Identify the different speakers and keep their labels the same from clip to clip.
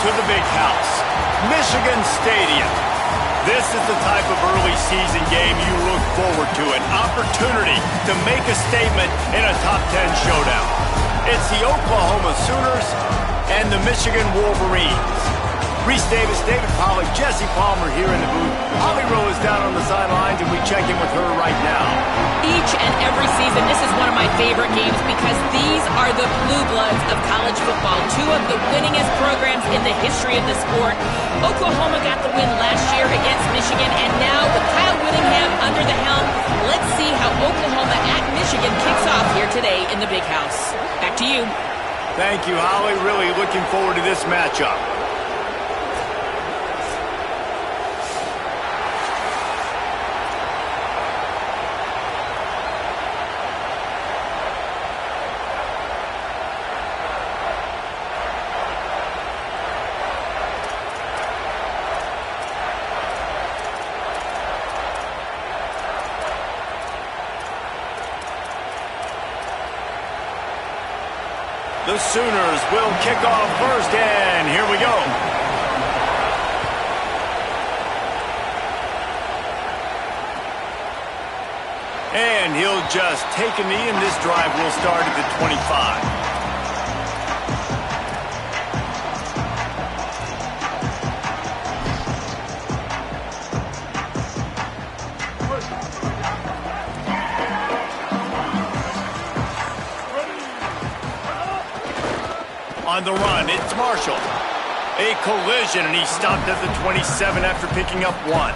Speaker 1: to the big house, Michigan Stadium. This is the type of early season game you look forward to, an opportunity to make a statement in a top 10 showdown. It's the Oklahoma Sooners and the Michigan Wolverines. Reese Davis, David Pollack, Jesse Palmer here in the booth. Holly Rowe is down on the sidelines, and we check in with her right now.
Speaker 2: Each and every season, this is one of my favorite games because these are the blue bloods of college football. Two of the winningest programs in the history of the sport. Oklahoma got the win last year against Michigan, and now with Kyle Whittingham under the helm, let's see how Oklahoma at Michigan kicks off here today in the Big House. Back to you.
Speaker 1: Thank you, Holly. Really looking forward to this matchup. The Sooners will kick off first, and here we go. And he'll just take a knee, and this drive will start at the 25. On the run, it's Marshall. A collision, and he stopped at the 27 after picking up one.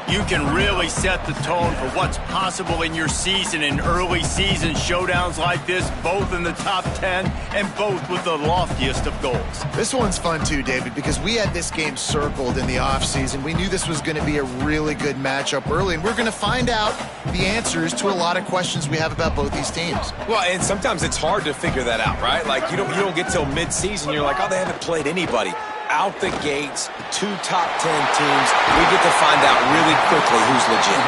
Speaker 1: You can really set the tone for what's possible in your season in early season showdowns like this, both in the top 10 and both with the loftiest of goals.
Speaker 3: This one's fun too, David, because we had this game circled in the offseason. We knew this was going to be a really good matchup early, and we're going to find out the answers to a lot of questions we have about both these teams.
Speaker 4: Well, and sometimes it's hard to figure that out, right? Like, you don't get till mid-season, you're like, oh, they haven't played anybody. Out the gates, two top 10 teams, we get to find out really quickly who's legit.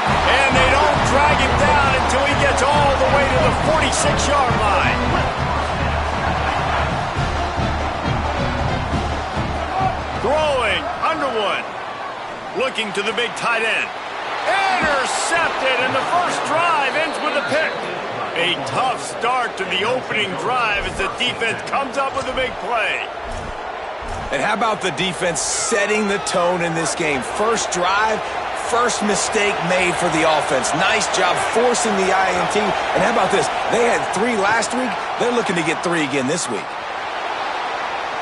Speaker 1: And they don't drag him down until he gets all the way to the 46-yard line. Throwing, Underwood. Looking to the big tight end. Intercepted, and the first drive ends with a pick. A tough start to the opening drive as the defense comes up with a big play.
Speaker 4: And how about the defense setting the tone in this game? First drive, first mistake made for the offense. Nice job forcing the INT. And how about this? They had 3 last week. They're looking to get 3 again this week.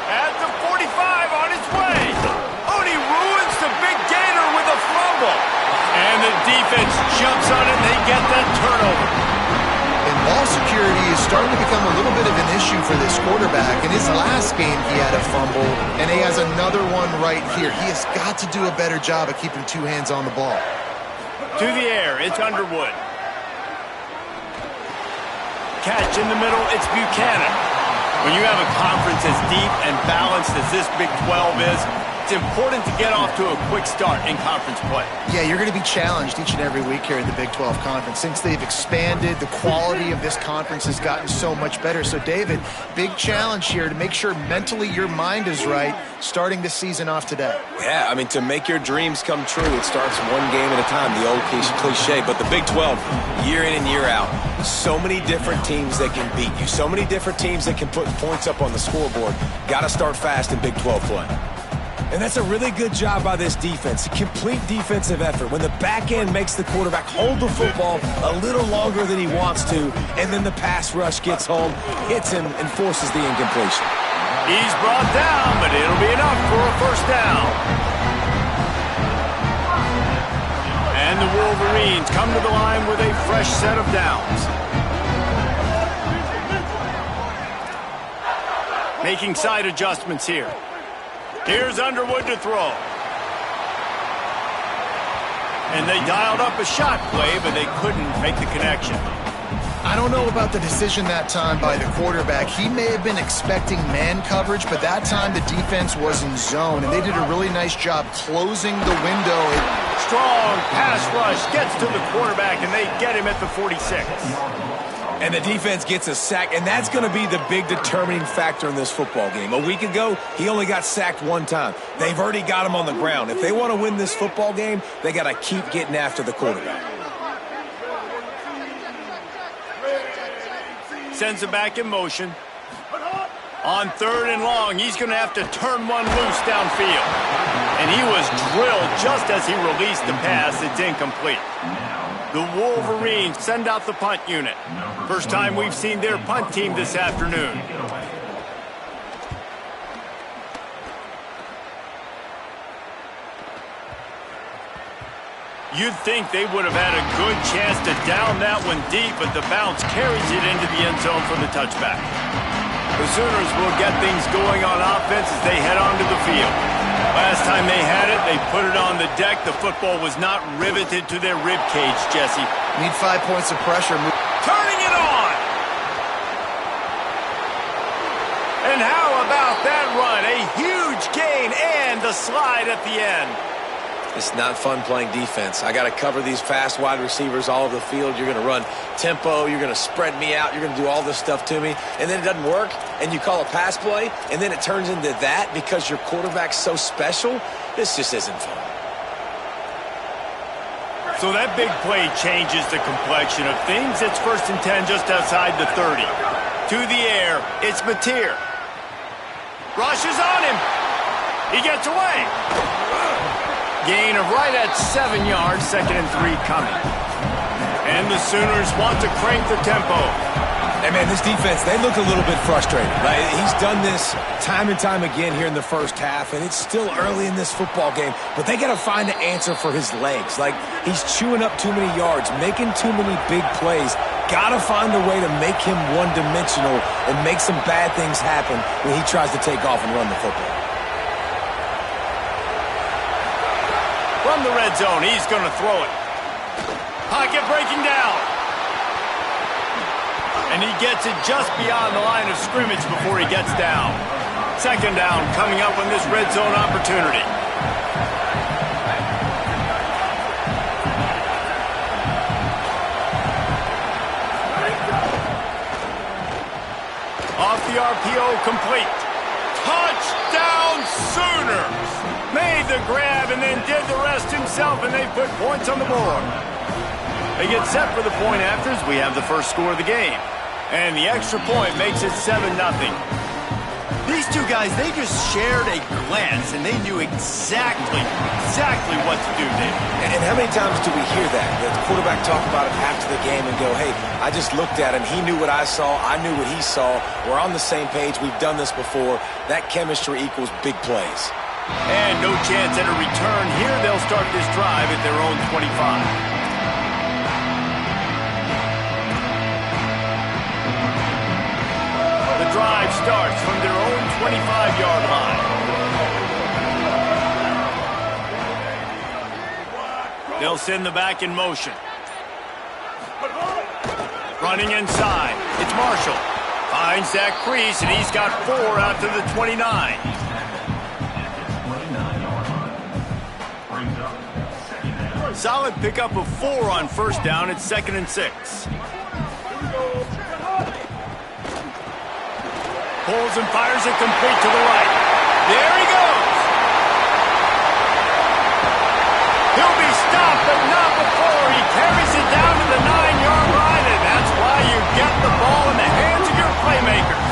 Speaker 1: At the 45 on his way. Odie ruins the big gator with a fumble. And the defense jumps on it, and they get that turnover.
Speaker 3: And ball security is starting to become a little bit of an issue for this quarterback. In his last game, he had a fumble, and he has another one right here. He has got to do a better job of keeping 2 hands on the ball.
Speaker 1: To the air, it's Underwood. Catch in the middle, it's Buchanan. When you have a conference as deep and balanced as this Big 12 is, it's important to get off to a quick start in conference play.
Speaker 3: Yeah, you're going to be challenged each and every week here in the Big 12 Conference. Since they've expanded, the quality of this conference has gotten so much better. So, David, big challenge here to make sure mentally your mind is right starting the season off today.
Speaker 4: Yeah, I mean, to make your dreams come true, it starts one game at a time, the old cliche. But the Big 12, year in and year out, so many different teams that can beat you, so many different teams that can put points up on the scoreboard. Got to start fast in Big 12 play. And that's a really good job by this defense. A complete defensive effort. When the back end makes the quarterback hold the football a little longer than he wants to, and then the pass rush gets home, hits him, and forces the incompletion.
Speaker 1: He's brought down, but it'll be enough for a first down. And the Wolverines come to the line with a fresh set of downs. Making side adjustments here. Here's Underwood to throw. And they dialed up a shot play, but they couldn't make the connection.
Speaker 3: I don't know about the decision that time by the quarterback. He may have been expecting man coverage, but that time the defense was in zone, and they did a really nice job closing the window.
Speaker 1: Strong pass rush gets to the quarterback, and they get him at the 46.
Speaker 4: And the defense gets a sack, and that's going to be the big determining factor in this football game. A week ago, he only got sacked one time. They've already got him on the ground. If they want to win this football game, they got to keep getting after the quarterback.
Speaker 1: Sends it back in motion. On 3rd and long, he's going to have to turn one loose downfield. And he was drilled just as he released the pass. It's incomplete. The Wolverines send out the punt unit. First time we've seen their punt team this afternoon. You'd think they would have had a good chance to down that one deep, but the bounce carries it into the end zone for the touchback. The Sooners will get things going on offense as they head onto the field. Last time they had it, they put it on the deck. The football was not riveted to their rib cage, Jesse.
Speaker 3: Need 5 points of pressure.
Speaker 1: Turning it on! And how about that run? A huge gain and the slide at the end.
Speaker 4: It's not fun playing defense. I got to cover these fast wide receivers all over the field. You're going to run tempo. You're going to spread me out. You're going to do all this stuff to me. And then it doesn't work, and you call a pass play, and then it turns into that because your quarterback's so special. This just isn't fun.
Speaker 1: So that big play changes the complexion of things. It's 1st and 10 just outside the 30. To the air, it's Mateer. Rushes on him. He gets away. Gain of right at 7 yards, 2nd and 3 coming. And the Sooners want to crank the tempo.
Speaker 4: Hey, man, this defense, they look a little bit frustrated, right? He's done this time and time again here in the first half, and it's still early in this football game, but they got to find an answer for his legs. Like, he's chewing up too many yards, making too many big plays. Got to find a way to make him one-dimensional and make some bad things happen when he tries to take off and run the football.
Speaker 1: From the red zone, he's going to throw it. Pocket breaking down. And he gets it just beyond the line of scrimmage before he gets down. 2nd down coming up on this red zone opportunity. Off the RPO, complete. Touchdown Sooners! Made the grab and then did the rest himself, and they put points on the board. They get set for the point afters. We have the first score of the game. And the extra point makes it 7-0. These two guys, they just shared a glance, and they knew exactly what to do there.
Speaker 4: And how many times do we hear that? The quarterback talk about it after the game and go, hey, I just looked at him. He knew what I saw. I knew what he saw. We're on the same page. We've done this before. That chemistry equals big plays.
Speaker 1: And no chance at a return here. They'll start this drive at their own 25. The drive starts from their own 25-yard line. They'll send the back in motion. Running inside. It's Marshall. Finds that crease, and he's got 4 out to the 29. Solid pickup of 4 on 1st down. It's 2nd and 6. Pulls and fires it complete to the right. There he goes. He'll be stopped, but not before. He carries it down to the 9-yard line, and that's why you get the ball in the hands of your playmakers.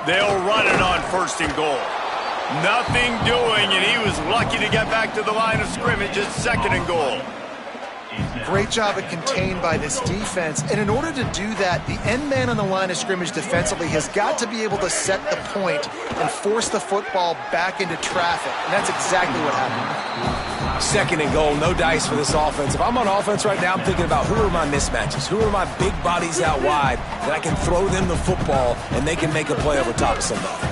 Speaker 1: They'll run it on 1st and goal. Nothing doing, and he was lucky to get back to the line of scrimmage at 2nd and goal.
Speaker 3: Great job at contained by this defense. And in order to do that, the end man on the line of scrimmage defensively has got to be able to set the point and force the football back into traffic. And that's exactly what happened.
Speaker 4: Second and goal, no dice for this offense. If I'm on offense right now, I'm thinking about who are my mismatches, who are my big bodies out wide that I can throw them the football and they can make a play over top of somebody.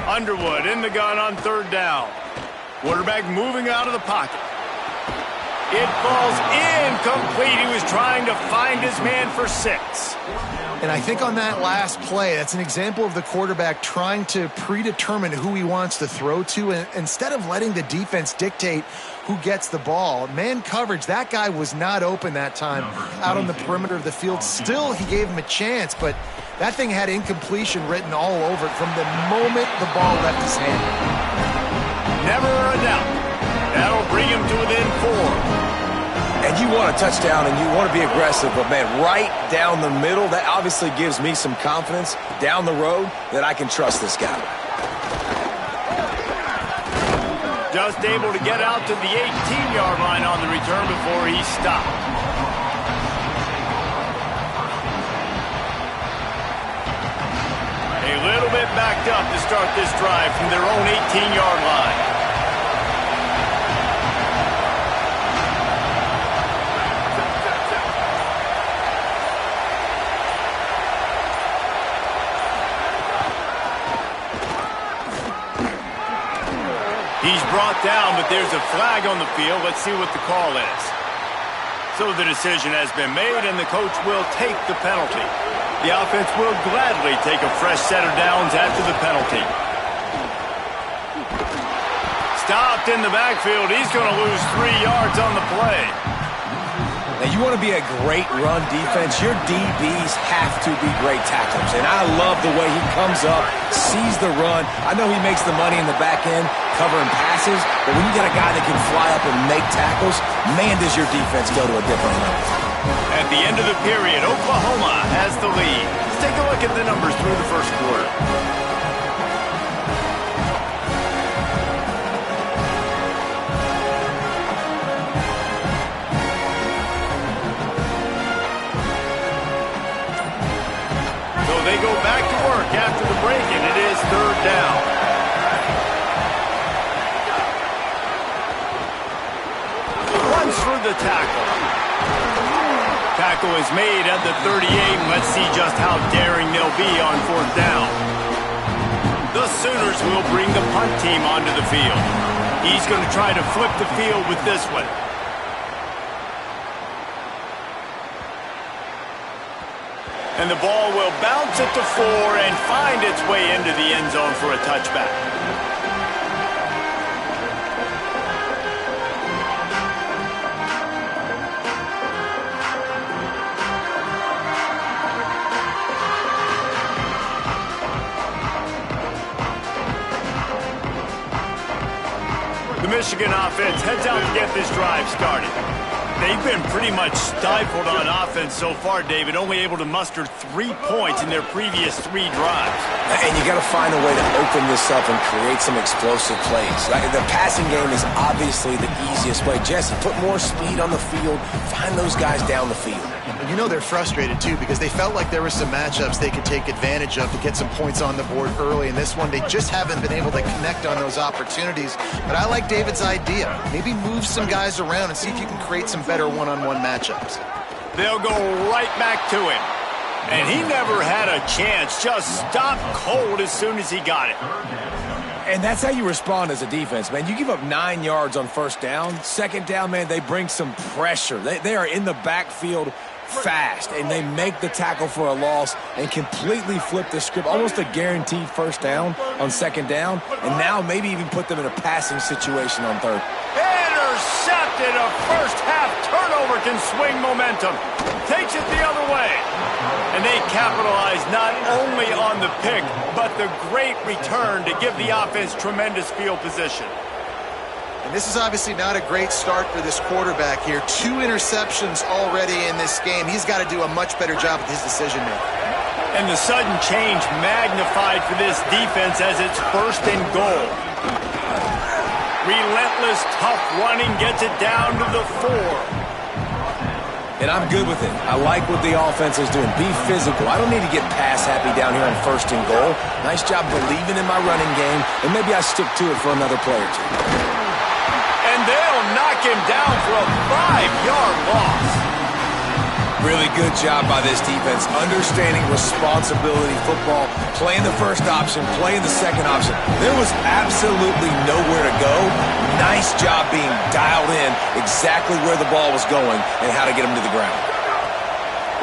Speaker 1: Underwood in the gun on third down. Quarterback moving out of the pocket. It falls incomplete. He was trying to find his man for 6.
Speaker 3: And I think on that last play, that's an example of the quarterback trying to predetermine who he wants to throw to, and instead of letting the defense dictate who gets the ball. Man coverage, that guy was not open that time out on the perimeter of the field. Still, he gave him a chance, but that thing had incompletion written all over it from the moment the ball left his hand.
Speaker 1: Never a doubt. That'll bring him to within 4.
Speaker 4: And you want a touchdown and you want to be aggressive, but man, right down the middle, that obviously gives me some confidence down the road that I can trust this guy.
Speaker 1: Just able to get out to the 18-yard line on the return before he stopped. A little bit backed up to start this drive from their own 18-yard line. He's brought down, but there's a flag on the field. Let's see what the call is. So the decision has been made, and the coach will take the penalty. The offense will gladly take a fresh set of downs after the penalty. Stopped in the backfield. He's going to lose 3 yards on the play.
Speaker 4: Now, you want to be a great run defense, your DBs have to be great tacklers. And I love the way he comes up, sees the run. I know he makes the money in the back end covering passes, but when you got a guy that can fly up and make tackles, man, does your defense go to a different level.
Speaker 1: At the end of the period, Oklahoma has the lead. Let's take a look at the numbers through the first quarter. They go back to work after the break, and it is third down. Runs through the tackle. Tackle is made at the 38. Let's see just how daring they'll be on fourth down. The Sooners will bring the punt team onto the field. He's going to try to flip the field with this one. And the ball will bounce it to 4 and find its way into the end zone for a touchback. The Michigan offense heads out to get this drive started. They've been pretty much stifled on offense so far, David, only able to muster 3 points in their previous 3 drives.
Speaker 4: And you got to find a way to open this up and create some explosive plays. Like, the passing game is obviously the easiest way. Jesse, put more speed on the field, find those guys down the field.
Speaker 3: And you know they're frustrated, too, because they felt like there were some matchups they could take advantage of to get some points on the board early. In this one, they just haven't been able to connect on those opportunities. But I like David's idea. Maybe move some guys around and see if you can create some better one-on-one matchups.
Speaker 1: They'll go right back to him. And he never had a chance. Just stopped cold as soon as he got it.
Speaker 4: And that's how you respond as a defense, man. You give up 9 yards on first down. Second down, man, they bring some pressure. They are in the backfield fast, and they make the tackle for a loss and completely flip the script. Almost a guaranteed first down on second down, and now maybe even put them in a passing situation on third.
Speaker 1: Intercepted. A first-half turnover can swing momentum. Takes it the other way. And they capitalize not only on the pick, but the great return to give the offense tremendous field position.
Speaker 3: And this is obviously not a great start for this quarterback here. 2 interceptions already in this game. He's got to do a much better job with his decision-making.
Speaker 1: And the sudden change magnified for this defense as it's first and goal. Relentless, tough running gets it down to the 4.
Speaker 4: And I'm good with it. I like what the offense is doing. Be physical. I don't need to get pass happy down here on 1st and goal. Nice job believing in my running game, and maybe I stick to it for another play or two.
Speaker 1: And they'll knock him down for a 5-yard loss.
Speaker 4: Really good job by this defense, understanding responsibility football, playing the first option, playing the second option. There was absolutely nowhere to go. Nice job being dialed in exactly where the ball was going and how to get him to the ground.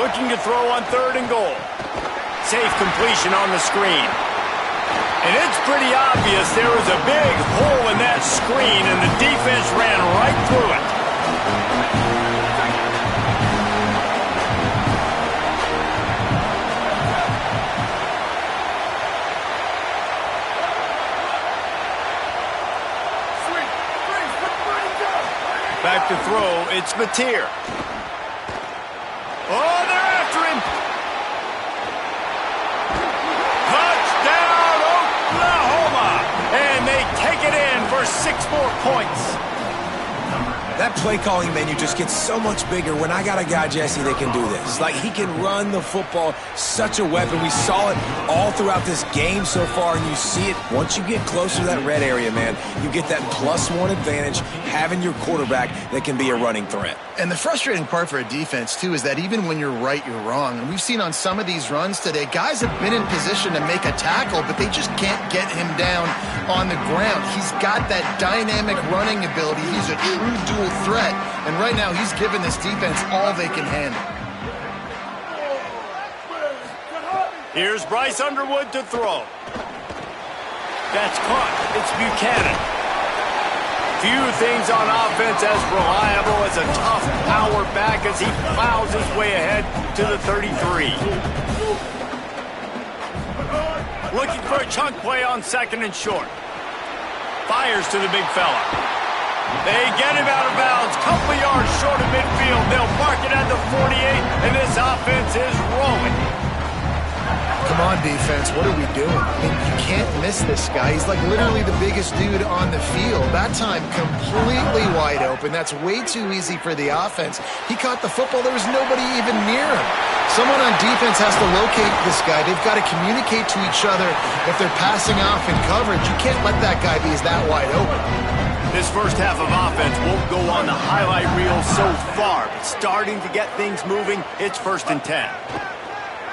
Speaker 1: Looking to throw on 3rd and goal. Safe completion on the screen. And it's pretty obvious there was a big hole in that screen, and the defense ran right through it. Back to throw, it's Mateer. Oh, they're after him. Touchdown, Oklahoma. And they take it in for 6 more points.
Speaker 4: That play-calling menu just gets so much bigger when I got a guy, Jesse, that can do this. Like, he can run the football, such a weapon. We saw it all throughout this game so far, and you see it once you get closer to that red area, man. You get that +1 advantage, having your quarterback that can be a running threat.
Speaker 3: And the frustrating part for a defense, too, is that even when you're right, you're wrong. And we've seen on some of these runs today, guys have been in position to make a tackle, but they just can't get him down on the ground. He's got that dynamic running ability. He's a true dual threat. And right now, he's given this defense all they can handle.
Speaker 1: Here's Bryce Underwood to throw. That's caught. It's Buchanan. Few things on offense as reliable as a tough power back as he plows his way ahead to the 33. Looking for a chunk play on 2nd and short. Fires to the big fella. They get him out of bounds, couple yards short of midfield. They'll mark it at the 48, and this offense is rolling.
Speaker 3: Come on, defense. What are we doing? I mean, you can't miss this guy. He's like literally the biggest dude on the field. That time, completely wide open. That's way too easy for the offense. He caught the football. There was nobody even near him. Someone on defense has to locate this guy. They've got to communicate to each other if they're passing off in coverage. You can't let that guy be that wide open.
Speaker 1: This first half of offense won't go on the highlight reel so far, but starting to get things moving, it's 1st and 10.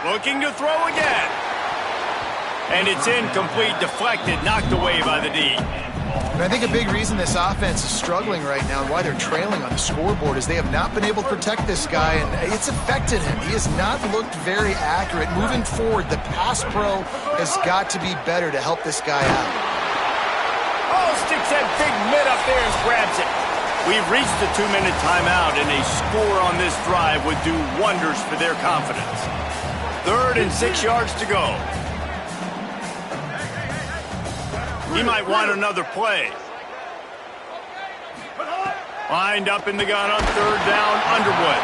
Speaker 1: Looking to throw again. And it's incomplete, deflected, knocked away by the D.
Speaker 3: And I think a big reason this offense is struggling right now and why they're trailing on the scoreboard is they have not been able to protect this guy, and it's affected him. He has not looked very accurate. Moving forward, the pass pro has got to be better to help this guy out.
Speaker 1: Oh, sticks that big mid up there and grabs it. We've reached the 2-minute timeout, and a score on this drive would do wonders for their confidence. 3rd and 6 yards to go. He might want another play. Lined up in the gun on 3rd down, Underwood.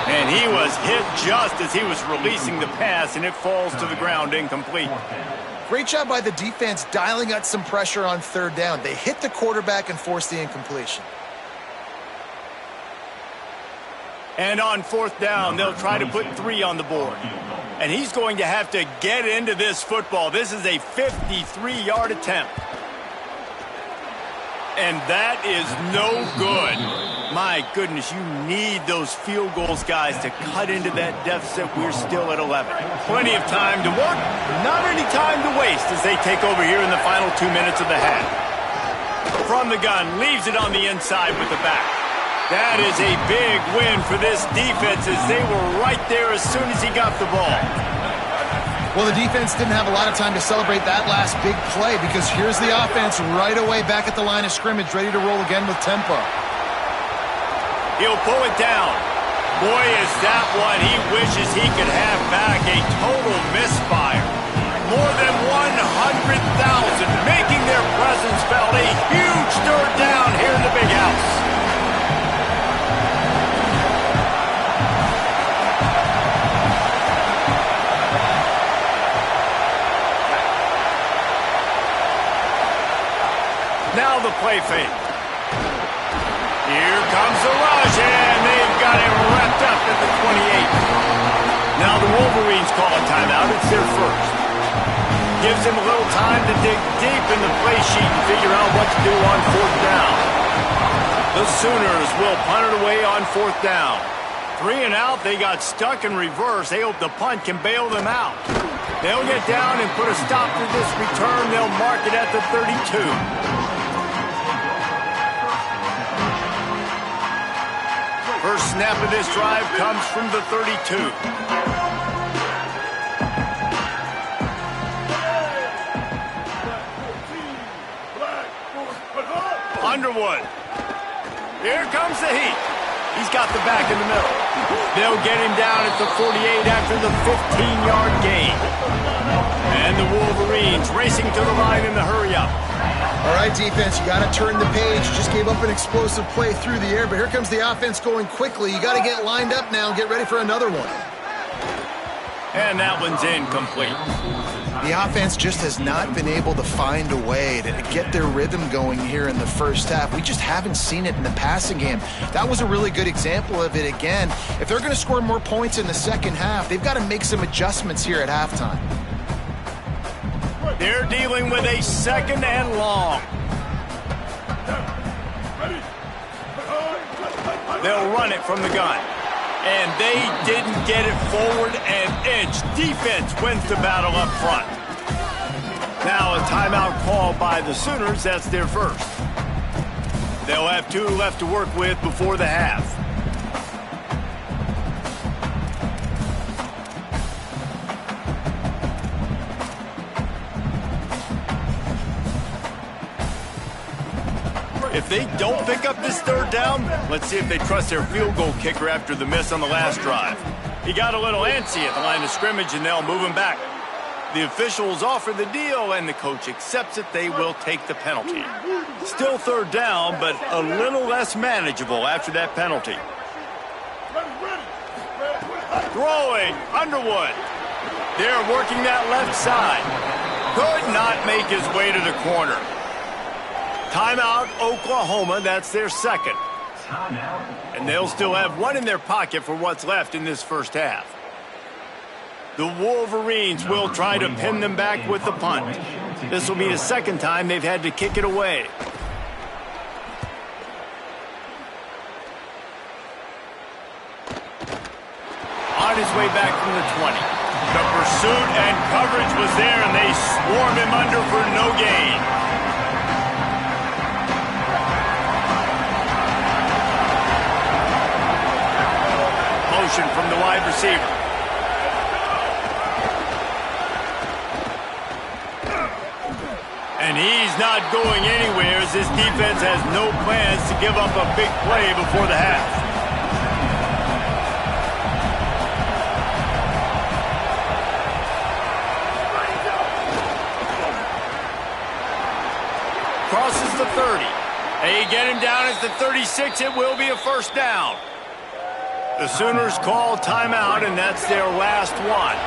Speaker 1: And he was hit just as he was releasing the pass, and it falls to the ground incomplete.
Speaker 3: Great job by the defense dialing up some pressure on 3rd down. They hit the quarterback and forced the incompletion.
Speaker 1: And on 4th down, they'll try to put 3 on the board. And he's going to have to get into this football. This is a 53-yard attempt. And that is no good. My goodness, you need those field goals, guys, to cut into that deficit. We're still at 11. Plenty of time to work, not any time to waste as they take over here in the final 2 minutes of the half. From the gun, leaves it on the inside with the back. That is a big win for this defense as they were right there as soon as he got the ball.
Speaker 3: Well, the defense didn't have a lot of time to celebrate that last big play because here's the offense right away back at the line of scrimmage, ready to roll again with tempo.
Speaker 1: He'll pull it down. Boy, is that one he wishes he could have back. A total misfire. More than 100,000 making their presence felt. A huge third down here in the big house. Now the play fake. Here comes the rush, and they've got him wrapped up at the 28. Now the Wolverines call a timeout. It's their first. Gives him a little time to dig deep in the play sheet and figure out what to do on fourth down. The Sooners will punt it away on fourth down. 3 and out. They got stuck in reverse. They hope the punt can bail them out. They'll get down and put a stop to this return. They'll mark it at the 32. First snap of this drive comes from the 32. Underwood. Here comes the heat. He's got the back in the middle. They'll get him down at the 48 after the 15-yard gain. And the Wolverines racing to the line in the hurry-up.
Speaker 3: All right, defense, you got to turn the page. You just gave up an explosive play through the air, but here comes the offense going quickly. You got to get lined up now and get ready for another one.
Speaker 1: And that one's incomplete.
Speaker 3: The offense just has not been able to find a way to get their rhythm going here in the first half. We just haven't seen it in the passing game. That was a really good example of it again. If they're going to score more points in the second half, they've got to make some adjustments here at halftime.
Speaker 1: They're dealing with a second and long. They'll run it from the gun. And they didn't get it forward an inch. Defense wins the battle up front. Now a timeout called by the Sooners. That's their first. They'll have 2 left to work with before the half. If they don't pick up this third down, let's see if they trust their field goal kicker after the miss on the last drive. He got a little antsy at the line of scrimmage, and they'll move him back. The officials offer the deal, and the coach accepts it. They will take the penalty. Still third down, but a little less manageable after that penalty. Throwing, Underwood. They're working that left side. Could not make his way to the corner. Timeout, Oklahoma. That's their second. And they'll still have 1 in their pocket for what's left in this first half. The Wolverines will try to pin them back with the punt. This will be the second time they've had to kick it away. On his way back from the 20. The pursuit and coverage was there, and they swarm him under for no gain. From the wide receiver. And he's not going anywhere as this defense has no plans to give up a big play before the half. Crosses the 30. They get him down at the 36. It will be a first down. The Sooners call timeout, and that's their last one.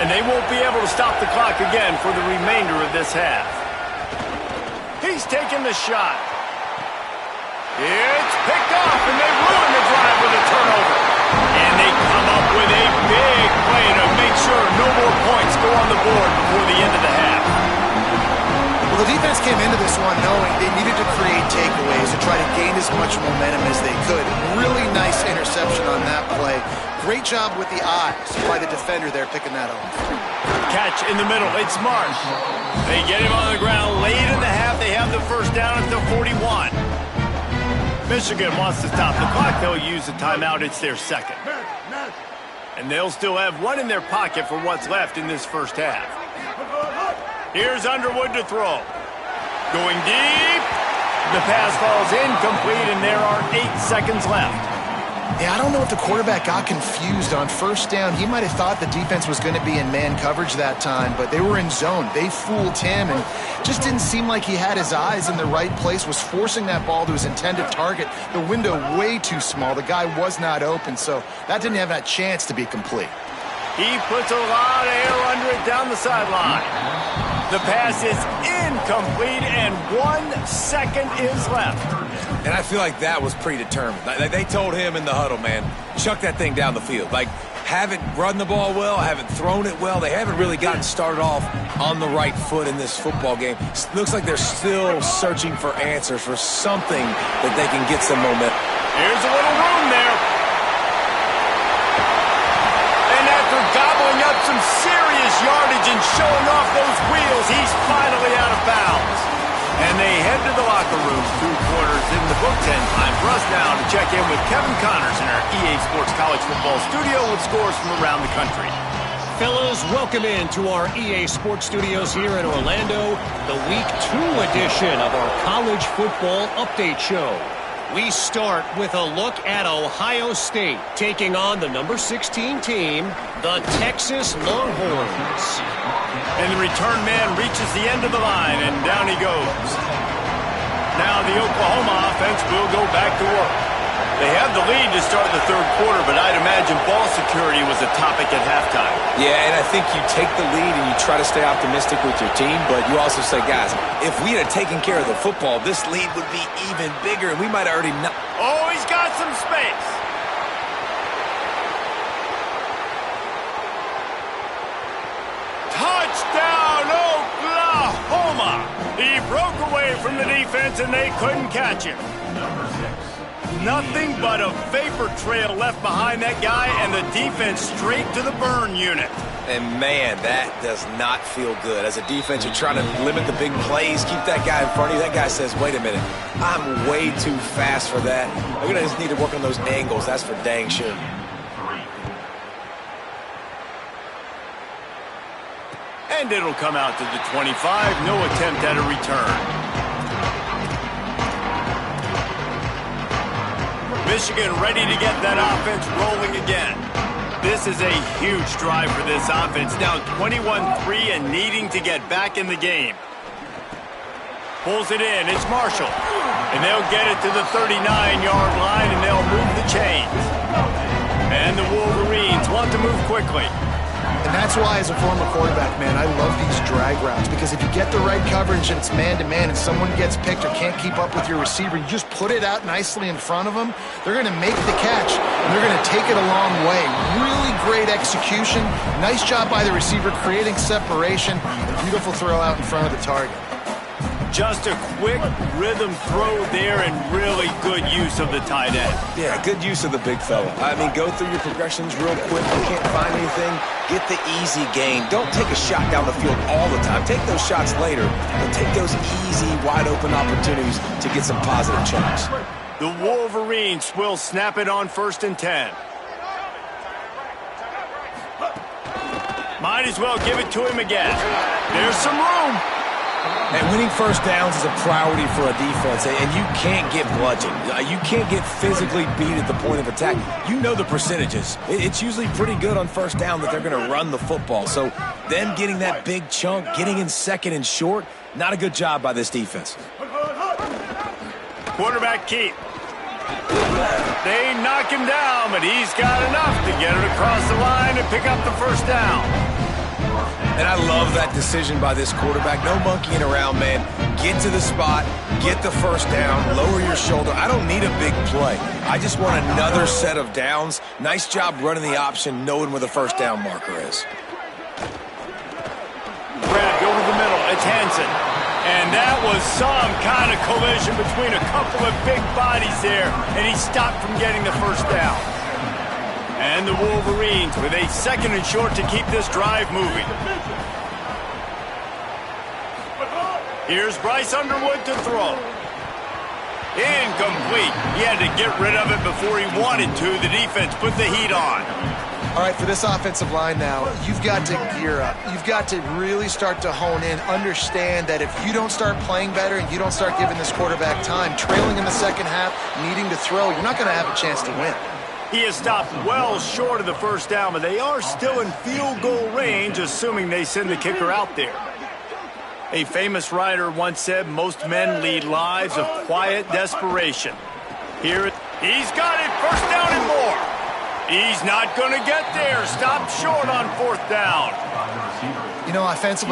Speaker 1: And they won't be able to stop the clock again for the remainder of this half. He's taking the shot. It's picked off, and they ruin the drive with a turnover. And they come up with a big play to make sure no more points go on the board before the end of the half.
Speaker 3: Well, the defense came into this one knowing they needed to create takeaways to try to gain as much momentum as they could. Really nice interception on that play. Great job with the eyes by the defender there picking that up.
Speaker 1: Catch in the middle. It's Marsh. They get him on the ground late in the half. They have the first down at the 41. Michigan wants to stop the clock. They'll use the timeout. It's their second. And they'll still have 1 in their pocket for what's left in this first half. Here's Underwood to throw. Going deep. The pass falls incomplete, and there are 8 seconds left.
Speaker 3: Yeah, I don't know if the quarterback got confused on first down. He might have thought the defense was going to be in man coverage that time, but they were in zone. They fooled him, and just didn't seem like he had his eyes in the right place, was forcing that ball to his intended target. The window way too small. The guy was not open, so that didn't have that chance to be complete.
Speaker 1: He puts a lot of air under it down the sideline. The pass is incomplete, and 1 second is left.
Speaker 4: And I feel like that was predetermined. They told him in the huddle, man, chuck that thing down the field. Like, haven't run the ball well, haven't thrown it well. They haven't really gotten started off on the right foot in this football game. Looks like they're still searching for answers, for something that they can get some momentum.
Speaker 1: Here's a little room there. And after gobbling up some serious yardage and showing off those wheels, he's finally out of bounds. And they head to the locker room, 2 quarters in the book, 10 time for us now to check in with Kevin Connors in our EA Sports College Football studio with scores from around the country.
Speaker 5: Fellas, welcome in to our EA Sports Studios here in Orlando, the Week 2 edition of our College Football Update Show. We start with a look at Ohio State taking on the number 16 team, the Texas Longhorns.
Speaker 1: And the return man reaches the end of the line, and down he goes. Now the Oklahoma offense will go back to work. They have the lead to start the 3rd quarter, but I'd imagine ball security was a topic at halftime.
Speaker 4: Yeah, and I think you take the lead and you try to stay optimistic with your team, but you also say, guys, if we had taken care of the football, this lead would be even bigger, and we might already know.
Speaker 1: Oh, he's got some space. Touchdown, Oklahoma! He broke away from the defense, and they couldn't catch him. Nothing but a vapor trail left behind that guy, and the defense straight to the burn unit.
Speaker 4: And, man, that does not feel good. As a defense, you're trying to limit the big plays, keep that guy in front of you. That guy says, wait a minute, I'm way too fast for that. We're going to just need to work on those angles. That's for dang sure.
Speaker 1: And it'll come out to the 25. No attempt at a return. Michigan ready to get that offense rolling again. This is a huge drive for this offense. Now 21-3 and needing to get back in the game. Pulls it in. It's Marshall. And they'll get it to the 39-yard line, and they'll move the chains. And the Wolverines want to move quickly.
Speaker 3: And that's why, as a former quarterback, man, I love these drag routes, because if you get the right coverage and it's man-to-man and someone gets picked or can't keep up with your receiver, you just put it out nicely in front of them, they're going to make the catch, and they're going to take it a long way. Really great execution. Nice job by the receiver creating separation. A beautiful throw out in front of the target.
Speaker 1: Just a quick rhythm throw there, and really good use of the tight end.
Speaker 4: Yeah, good use of the big fella. I mean, go through your progressions real quick. You can't find anything, get the easy gain. Don't take a shot down the field all the time. Take those shots later, but take those easy, wide-open opportunities to get some positive chunks.
Speaker 1: The Wolverines will snap it on 1st and 10. Might as well give it to him again. There's some room.
Speaker 4: And winning first downs is a priority for a defense, and you can't get bludgeoned. You can't get physically beat at the point of attack. You know the percentages. It's usually pretty good on first down that they're going to run the football. So them getting that big chunk, getting in 2nd and short, not a good job by this defense.
Speaker 1: Quarterback keep. They knock him down, but he's got enough to get it across the line and pick up the first down.
Speaker 4: And I love that decision by this quarterback. No monkeying around, man. Get to the spot, get the first down, lower your shoulder. I don't need a big play. I just want another set of downs. Nice job running the option, knowing where the first down marker is.
Speaker 1: Grabbed over the middle. It's Hansen. And that was some kind of collision between a couple of big bodies there, and he stopped from getting the first down. And the Wolverines with a 2nd and short to keep this drive moving. Here's Bryce Underwood to throw. Incomplete. He had to get rid of it before he wanted to. The defense put the heat on.
Speaker 3: All right, for this offensive line now, you've got to gear up. You've got to really start to hone in, understand that if you don't start playing better and you don't start giving this quarterback time, trailing in the 2nd half, needing to throw, you're not going to have a chance to win.
Speaker 1: He has stopped well short of the first down, but they are still in field goal range, assuming they send the kicker out there. A famous writer once said, most men lead lives of quiet desperation. Here, he's got it, 1st down and more. He's not going to get there. Stopped short on 4th down.
Speaker 3: You know, offensively,